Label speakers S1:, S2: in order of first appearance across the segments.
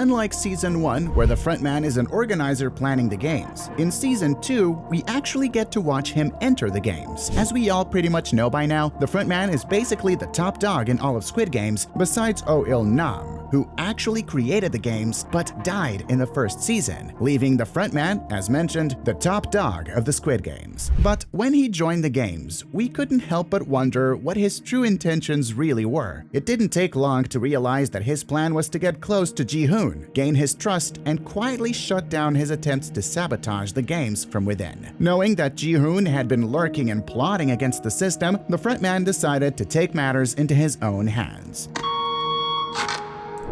S1: unlike Season 1, where the frontman is an organizer planning the games, in Season 2, we actually get to watch him enter the games. As we all pretty much know by now, the frontman is basically the top dog in all of Squid Games, besides Oh Il-nam, who actually created the games but died in the first season, leaving the frontman, as mentioned, the top dog of the Squid Games. But when he joined the games, we couldn't help but wonder what his true intentions really were. It didn't take long to realize that his plan was to get close to Gi-Hun, gain his trust, and quietly shut down his attempts to sabotage the games from within. Knowing that Gi-Hun had been lurking and plotting against the system, the frontman decided to take matters into his own hands.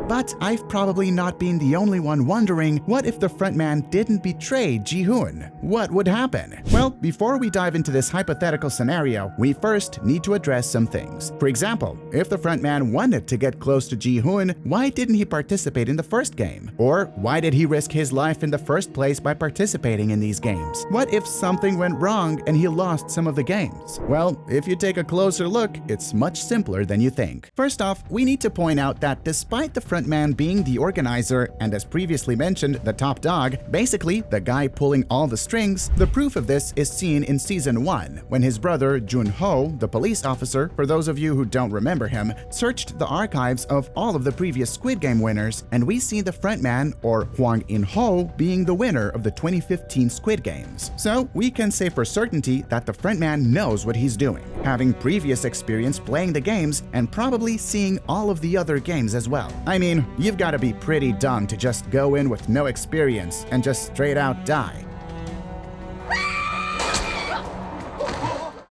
S1: But I've probably not been the only one wondering, what if the frontman didn't betray Gi-Hun? What would happen? Well, before we dive into this hypothetical scenario, we first need to address some things. For example, if the frontman wanted to get close to Gi-Hun, why didn't he participate in the first game? Or why did he risk his life in the first place by participating in these games? What if something went wrong and he lost some of the games? Well, if you take a closer look, it's much simpler than you think. First off, we need to point out that despite the frontman being the organizer and, as previously mentioned, the top dog, basically the guy pulling all the strings, the proof of this is seen in Season 1, when his brother Jun-ho, the police officer, for those of you who don't remember him, searched the archives of all of the previous Squid Game winners, and we see the frontman, or Hwang In-ho, being the winner of the 2015 Squid Games. So we can say for certainty that the frontman knows what he's doing, having previous experience playing the games and probably seeing all of the other games as well. I mean, you've got to be pretty dumb to just go in with no experience and just straight out die.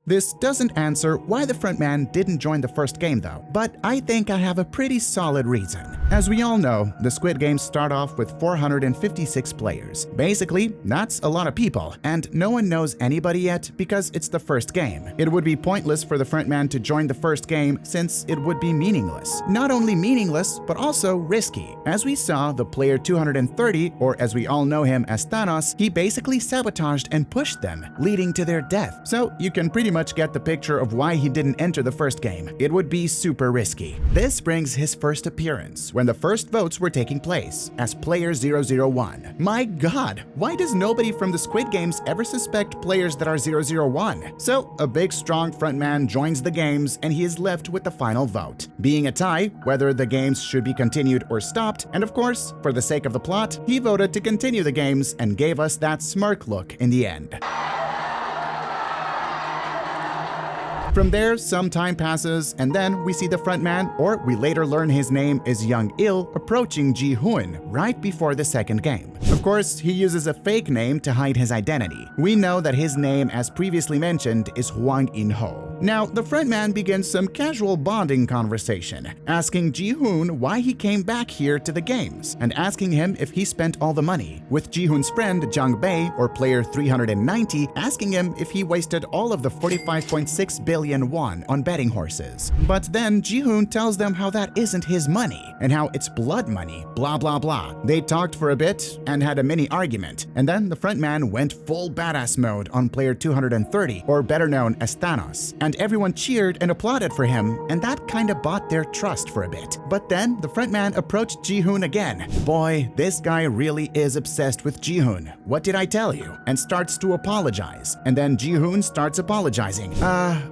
S1: This doesn't answer why the frontman didn't join the first game though, but I think I have a pretty solid reason. As we all know, the Squid Games start off with 456 players. Basically, that's a lot of people, and no one knows anybody yet because it's the first game. It would be pointless for the frontman to join the first game since it would be meaningless. Not only meaningless, but also risky. As we saw, the player 230, or as we all know him as Thanos, he basically sabotaged and pushed them, leading to their death. So you can pretty much get the picture of why he didn't enter the first game. It would be super risky. This brings his first appearance, when the first votes were taking place, as Player 001. My god, why does nobody from the Squid Games ever suspect players that are 001? So, a big strong frontman joins the games and he is left with the final vote, being a tie whether the games should be continued or stopped, and of course, for the sake of the plot, he voted to continue the games and gave us that smirk look in the end. From there, some time passes, and then we see the frontman, or we later learn his name is Young-il, approaching Gi-Hun right before the second game. Of course, he uses a fake name to hide his identity. We know that his name, as previously mentioned, is Hwang In-ho. Now, the frontman begins some casual bonding conversation, asking Gi-Hun why he came back here to the games, and asking him if he spent all the money, with Ji-Hun's friend Jung-bae, or player 390, asking him if he wasted all of the 45.6 billion won on betting horses. But then Gi-Hun tells them how that isn't his money, and how it's blood money, blah blah blah. They talked for a bit, and had a mini argument, and then the frontman went full badass mode on player 230, or better known as Thanos, and everyone cheered and applauded for him, and that kinda bought their trust for a bit. But then the frontman approached Gi-Hun again. Boy, this guy really is obsessed with Gi-Hun. What did I tell you? And starts to apologize. And then Gi-Hun starts apologizing.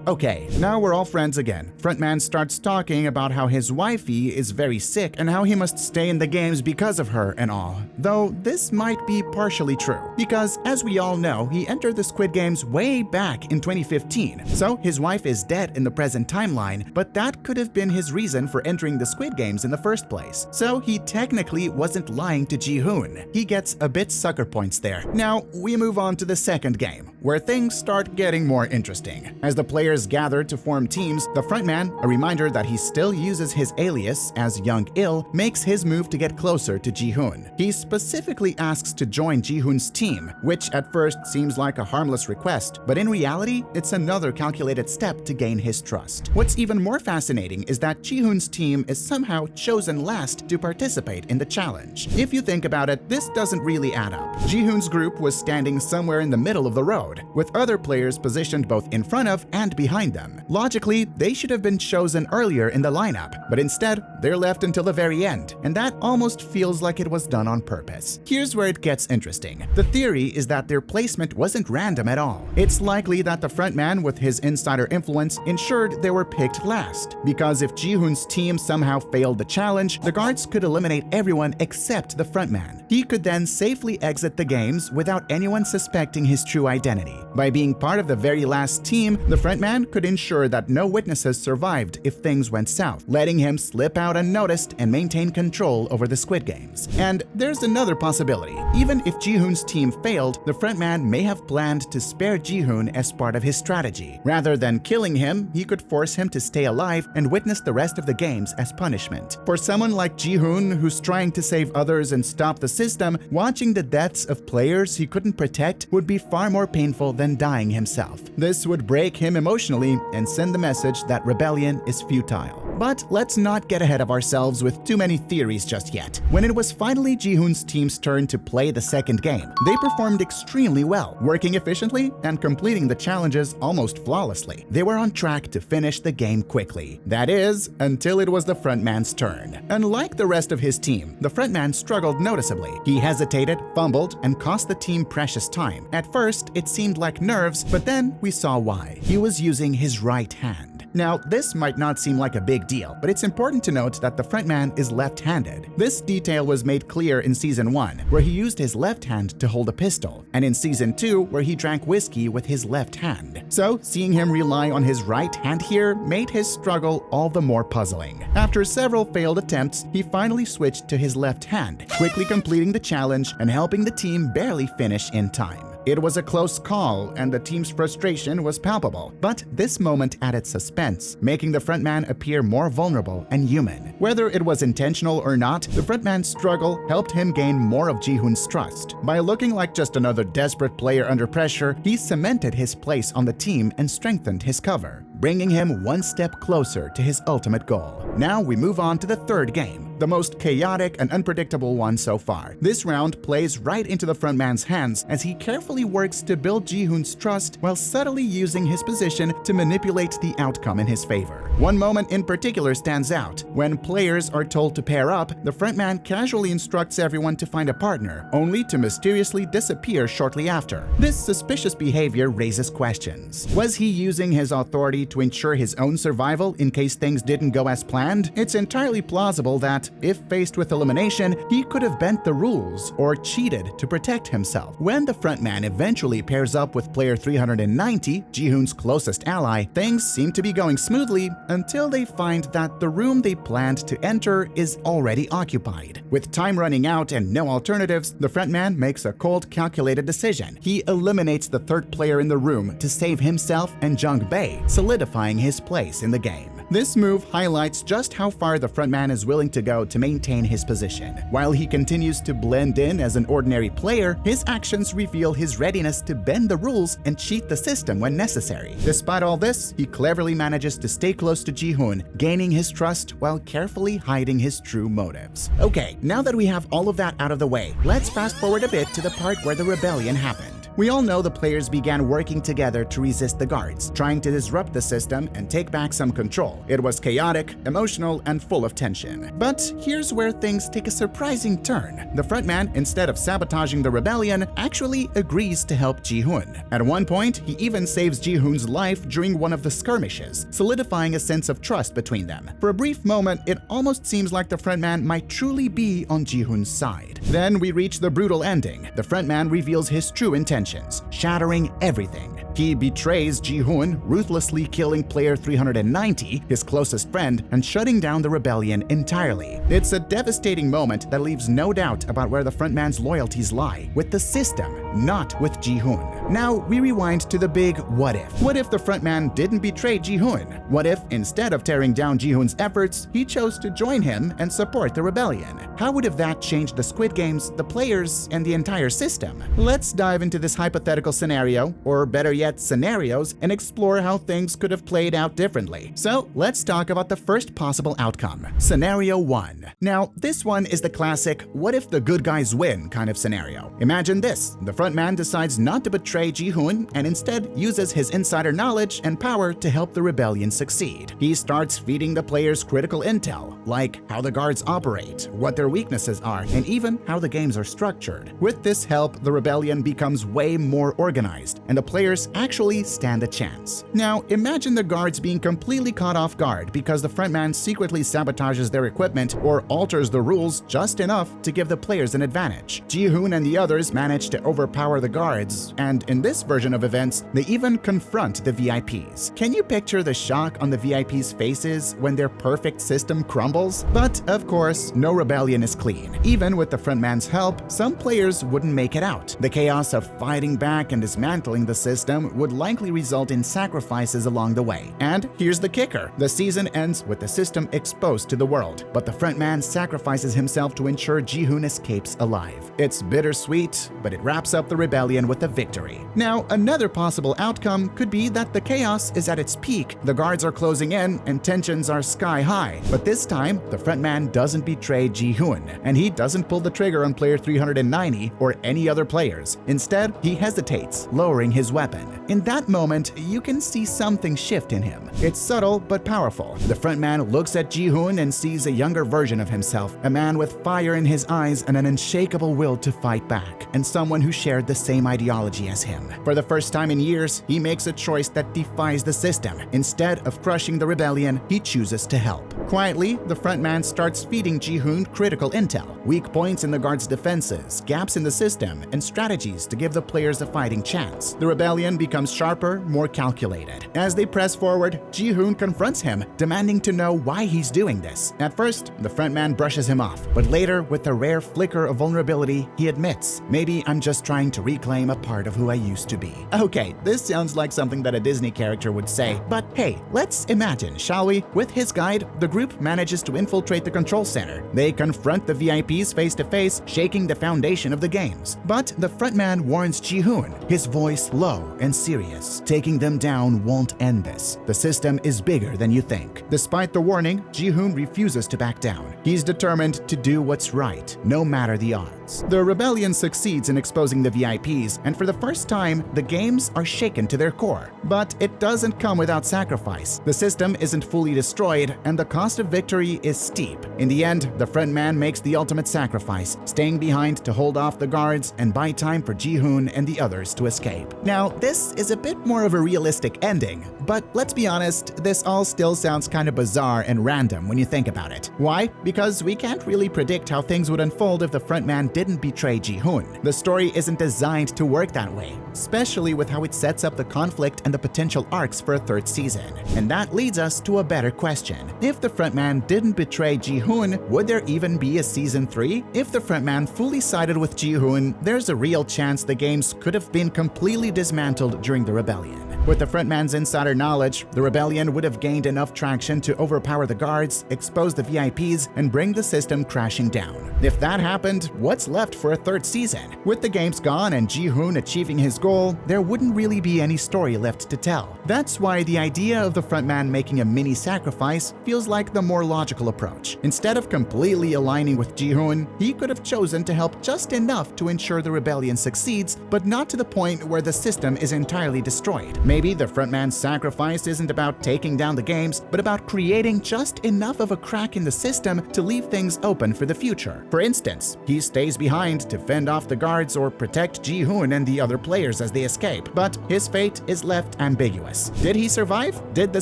S1: Okay, now we're all friends again. Frontman starts talking about how his wifey is very sick and how he must stay in the games because of her and all. Though this might be partially true, because as we all know, he entered the Squid Games way back in 2015. So his wife is dead in the present timeline, but that could have been his reason for entering the Squid Games in the first place. So he technically wasn't lying to Gi-Hun. He gets a bit sucker points there. Now we move on to the second game, where things start getting more interesting. As the players gather to form teams, the frontman, a reminder that he still uses his alias as Young-il, makes his move to get closer to Gi-Hun. He specifically asks to join Gi-Hun's team, which at first seems like a harmless request, but in reality, it's another calculated step to gain his trust. What's even more fascinating is that Gi-Hun's team is somehow chosen last to participate in the challenge. If you think about it, this doesn't really add up. Gi-Hun's group was standing somewhere in the middle of the road, with other players positioned both in front of and behind them. Logically, they should have been chosen earlier in the lineup, but instead, they're left until the very end, and that almost feels like it was done on purpose. Here's where it gets interesting. The theory is that their placement wasn't random at all. It's likely that the frontman with his insider influence ensured they were picked last, because if Gi-Hun's team somehow failed the challenge, the guards could eliminate everyone except the frontman. He could then safely exit the games without anyone suspecting his true identity. By being part of the very last team, the frontman could ensure that no witnesses survived if things went south, letting him slip out unnoticed and maintain control over the Squid Games. And there's another possibility. Even if Gi-Hun's team failed, the frontman may have planned to spare Gi-Hun as part of his strategy. Rather than killing him, he could force him to stay alive and witness the rest of the games as punishment. For someone like Gi-Hun, who's trying to save others and stop the system, watching the deaths of players he couldn't protect would be far more painful than dying himself. This would break him emotionally and send the message that rebellion is futile. But let's not get ahead of ourselves with too many theories just yet. When it was finally Gi-Hun's team's turn to play the second game, they performed extremely well, working efficiently and completing the challenges almost flawlessly. They were on track to finish the game quickly. That is, until it was the frontman's turn. Unlike the rest of his team, the frontman struggled noticeably. He hesitated, fumbled, and cost the team precious time. At first, it seemed like nerves, but then we saw why. He was using his right hand. Now, this might not seem like a big deal, but it's important to note that the frontman is left-handed. This detail was made clear in Season 1, where he used his left hand to hold a pistol, and in Season 2, where he drank whiskey with his left hand. So, seeing him rely on his right hand here made his struggle all the more puzzling. After several failed attempts, he finally switched to his left hand, quickly completing the challenge and helping the team barely finish in time. It was a close call, and the team's frustration was palpable, but this moment added suspense, making the frontman appear more vulnerable and human. Whether it was intentional or not, the frontman's struggle helped him gain more of Gi-Hun's trust. By looking like just another desperate player under pressure, he cemented his place on the team and strengthened his cover, bringing him one step closer to his ultimate goal. Now we move on to the third game, the most chaotic and unpredictable one so far. This round plays right into the frontman's hands as he carefully works to build Gi-Hun's trust while subtly using his position to manipulate the outcome in his favor. One moment in particular stands out. When players are told to pair up, the frontman casually instructs everyone to find a partner, only to mysteriously disappear shortly after. This suspicious behavior raises questions. Was he using his authority to ensure his own survival in case things didn't go as planned? It's entirely plausible that, if faced with elimination, he could have bent the rules or cheated to protect himself. When the frontman eventually pairs up with player 390, Gi-Hun's closest ally, things seem to be going smoothly until they find that the room they planned to enter is already occupied. With time running out and no alternatives, the frontman makes a cold, calculated decision. He eliminates the third player in the room to save himself and Jung Bae, solidifying his place in the game. This move highlights just how far the frontman is willing to go to maintain his position. While he continues to blend in as an ordinary player, his actions reveal his readiness to bend the rules and cheat the system when necessary. Despite all this, he cleverly manages to stay close to Gi-Hun, gaining his trust while carefully hiding his true motives. Okay, now that we have all of that out of the way, let's fast forward a bit to the part where the rebellion happened. We all know the players began working together to resist the guards, trying to disrupt the system and take back some control. It was chaotic, emotional, and full of tension. But here's where things take a surprising turn. The frontman, instead of sabotaging the rebellion, actually agrees to help Gi-Hun. At one point, he even saves Gi-Hun's life during one of the skirmishes, solidifying a sense of trust between them. For a brief moment, it almost seems like the frontman might truly be on Gi-Hun's side. Then we reach the brutal ending. The frontman reveals his true intentions, shattering everything. He betrays Gi-Hun, ruthlessly killing player 390, his closest friend, and shutting down the rebellion entirely. It's a devastating moment that leaves no doubt about where the frontman's loyalties lie, with the system, not with Gi-Hun. Now we rewind to the big what if. What if the frontman didn't betray Gi-Hun? What if, instead of tearing down Gi-Hun's efforts, he chose to join him and support the rebellion? How would have that changed the Squid Games, the players, and the entire system? Let's dive into this hypothetical scenario, or better yet, at scenarios and explore how things could have played out differently. So let's talk about the first possible outcome. Scenario 1. Now, this one is the classic what if the good guys win kind of scenario. Imagine this: the frontman decides not to betray Gi-Hun and instead uses his insider knowledge and power to help the rebellion succeed. He starts feeding the players critical intel, like how the guards operate, what their weaknesses are, and even how the games are structured. With this help, the rebellion becomes way more organized, and the players actually stand a chance. Now, imagine the guards being completely caught off guard because the frontman secretly sabotages their equipment or alters the rules just enough to give the players an advantage. Gi-Hun and the others manage to overpower the guards, and in this version of events, they even confront the VIPs. Can you picture the shock on the VIPs' faces when their perfect system crumbles? But of course, no rebellion is clean. Even with the frontman's help, some players wouldn't make it out. The chaos of fighting back and dismantling the system would likely result in sacrifices along the way. And here's the kicker: the season ends with the system exposed to the world, but the frontman sacrifices himself to ensure Gi-Hun escapes alive. It's bittersweet, but it wraps up the rebellion with a victory. Now, another possible outcome could be that the chaos is at its peak, the guards are closing in, and tensions are sky high. But this time, the frontman doesn't betray Gi-Hun, and he doesn't pull the trigger on player 390 or any other players. Instead, he hesitates, lowering his weapon. In that moment, you can see something shift in him. It's subtle but powerful. The frontman looks at Gi-Hun and sees a younger version of himself, a man with fire in his eyes and an unshakable will to fight back, and someone who shared the same ideology as him. For the first time in years, he makes a choice that defies the system. Instead of crushing the rebellion, he chooses to help. Quietly, the frontman starts feeding Gi-Hun critical intel, weak points in the guards' defenses, gaps in the system, and strategies to give the players a fighting chance. The rebellion becomes sharper, more calculated. As they press forward, Gi-Hun confronts him, demanding to know why he's doing this. At first, the frontman brushes him off, but later, with a rare flicker of vulnerability, he admits, "Maybe I'm just trying to reclaim a part of who I used to be." Okay, this sounds like something that a Disney character would say, but hey, let's imagine, shall we? With his guide, the group manages to infiltrate the control center. They confront the VIPs face to face, shaking the foundation of the games. But the frontman warns Gi-Hun, his voice low and serious. Taking them down won't end this. The system is bigger than you think. Despite the warning, Gi-Hun refuses to back down. He's determined to do what's right, no matter the odds. The rebellion succeeds in exposing the VIPs, and for the first time, the games are shaken to their core. But it doesn't come without sacrifice. The system isn't fully destroyed, and the cost of victory is steep. In the end, the frontman makes the ultimate sacrifice, staying behind to hold off the guards and buy time for Gi-Hun and the others to escape. Now, this is a bit more of a realistic ending, but let's be honest, this all still sounds kind of bizarre and random when you think about it. Why? Because we can't really predict how things would unfold if the frontman didn't betray Gi-Hun. The story isn't designed to work that way, especially with how it sets up the conflict and the potential arcs for a third season. And that leads us to a better question. If the frontman didn't betray Gi-Hun, would there even be a season 3? If the frontman fully sided with Gi-Hun, there's a real chance the games could have been completely dismantled during the rebellion. With the frontman's insider knowledge, the rebellion would have gained enough traction to overpower the guards, expose the VIPs, and bring the system crashing down. If that happened, what's left for a third season? With the games gone and Gi-Hun achieving his goal, there wouldn't really be any story left to tell. That's why the idea of the frontman making a mini sacrifice feels like the more logical approach. Instead of completely aligning with Gi-Hun, he could have chosen to help just enough to ensure the rebellion succeeds, but not to the point where the system is entirely destroyed. Maybe the frontman's sacrifice isn't about taking down the games, but about creating just enough of a crack in the system to leave things open for the future. For instance, he stays behind to fend off the guards or protect Gi-Hun and the other players as they escape, but his fate is left ambiguous. Did he survive? Did the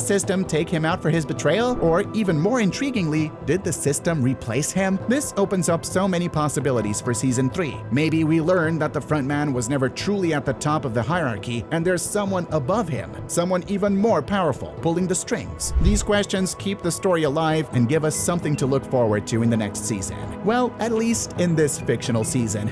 S1: system take him out for his betrayal? Or even more intriguingly, did the system replace him? This opens up so many possibilities for Season 3. Maybe we learn that the frontman was never truly at the top of the hierarchy and there's someone above him, someone even more powerful, pulling the strings. These questions keep the story alive and give us something to look forward to in the next season. Well, at least in this fictional season.